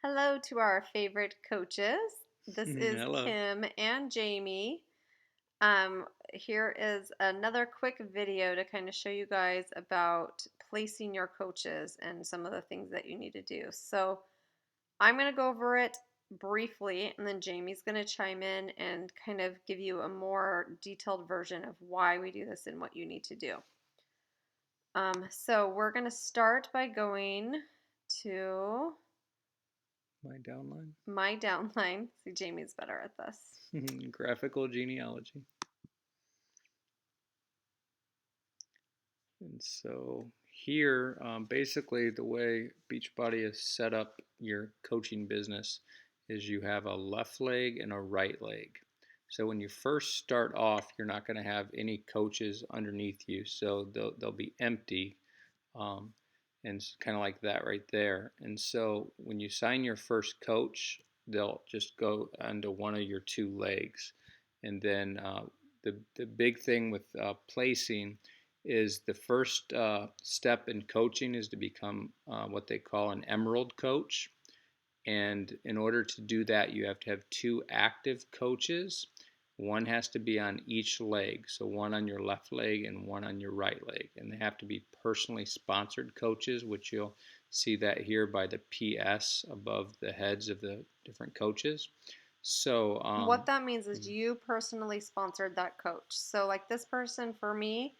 Hello to our favorite coaches. This is Hello. Kim and Jamie. Here is another quick video to kind of show you guys about placing your coaches and some of the things that you need to do. So I'm going to go over it briefly, and then Jamie's going to chime in and kind of give you a more detailed version of why we do this and what you need to do. So we're going to start by going to My downline. my downline. See, Jamie's better at this. Graphical genealogy. And so here, basically the way Beachbody has set up your coaching business is you have a left leg and a right leg. So when you first start off, you're not going to have any coaches underneath you. So they'll be empty. Um, and it's kind of like that right there. And so when you sign your first coach, they'll just go onto one of your two legs. And then the big thing with placing is the first step in coaching is to become what they call an emerald coach. And in order to do that, you have to have two active coaches. One has to be on each leg, so one on your left leg and one on your right leg. And they have to be personally sponsored coaches, which you'll see that here by the PS above the heads of the different coaches. So, What that means is you personally sponsored that coach. So, like this person for me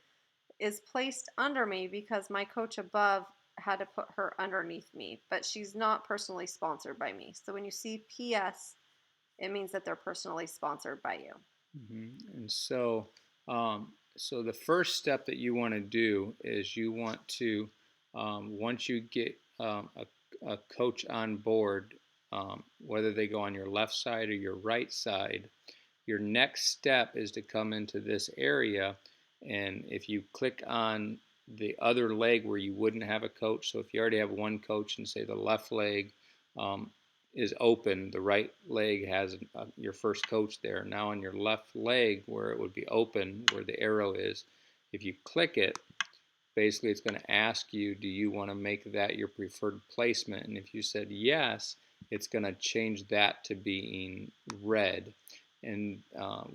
is placed under me because my coach above had to put her underneath me, but she's not personally sponsored by me. So, when you see PS, it means that they're personally sponsored by you. And so the first step that you want to do is you want to, once you get a coach on board, whether they go on your left side or your right side, your next step is to come into this area. And if you click on the other leg where you wouldn't have a coach, so if you already have one coach and say the left leg, is open, the right leg has your first coach there. Now on your left leg where it would be open, where the arrow is, if you click it, basically it's going to ask you, do you want to make that your preferred placement? And if you said yes, it's going to change that to being red, and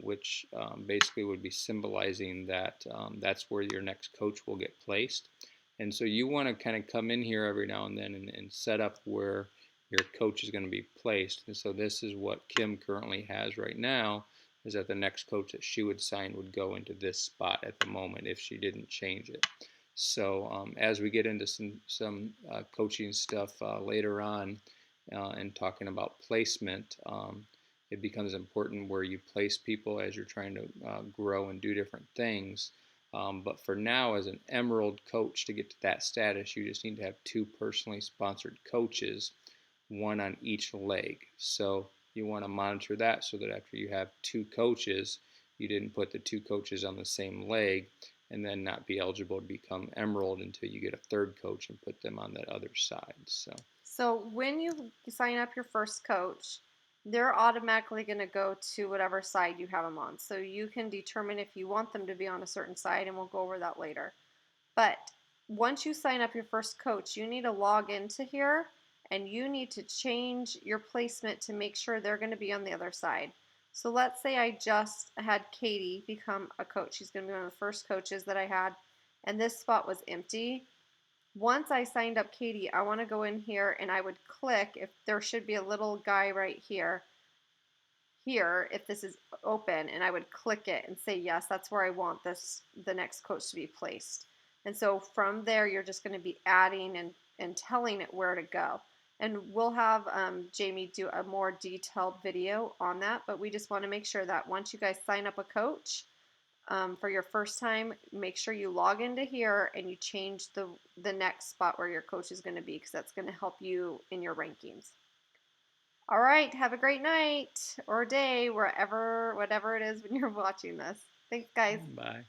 which basically would be symbolizing that that's where your next coach will get placed. And so you want to kind of come in here every now and then and set up where your coach is going to be placed. And so this is what Kim currently has right now, is that the next coach that she would sign would go into this spot at the moment if she didn't change it. So as we get into some coaching stuff later on and talking about placement, it becomes important where you place people as you're trying to grow and do different things. But for now, as an emerald coach, to get to that status, you just need to have two personally sponsored coaches, one on each leg. So you want to monitor that so that after you have two coaches, you didn't put the two coaches on the same leg and then not be eligible to become emerald until you get a third coach and put them on that other side. So, when you sign up your first coach, they're automatically going to go to whatever side you have them on. So, you can determine if you want them to be on a certain side, and we'll go over that later. But once you sign up your first coach, you need to log into here and you need to change your placement to make sure they're going to be on the other side. So let's say I just had Katie become a coach. She's going to be one of the first coaches that I had, and this spot was empty. Once I signed up Katie, I want to go in here and I would click if there should be a little guy right here if this is open, and I would click it and say yes, that's where I want the next coach to be placed. And so from there you're just going to be adding and telling it where to go. And we'll have Jamie do a more detailed video on that, but we just want to make sure that once you guys sign up a coach for your first time, make sure you log into here and you change the next spot where your coach is going to be, because that's going to help you in your rankings. All right, have a great night or day, whatever it is when you're watching this. Thanks, guys. Bye.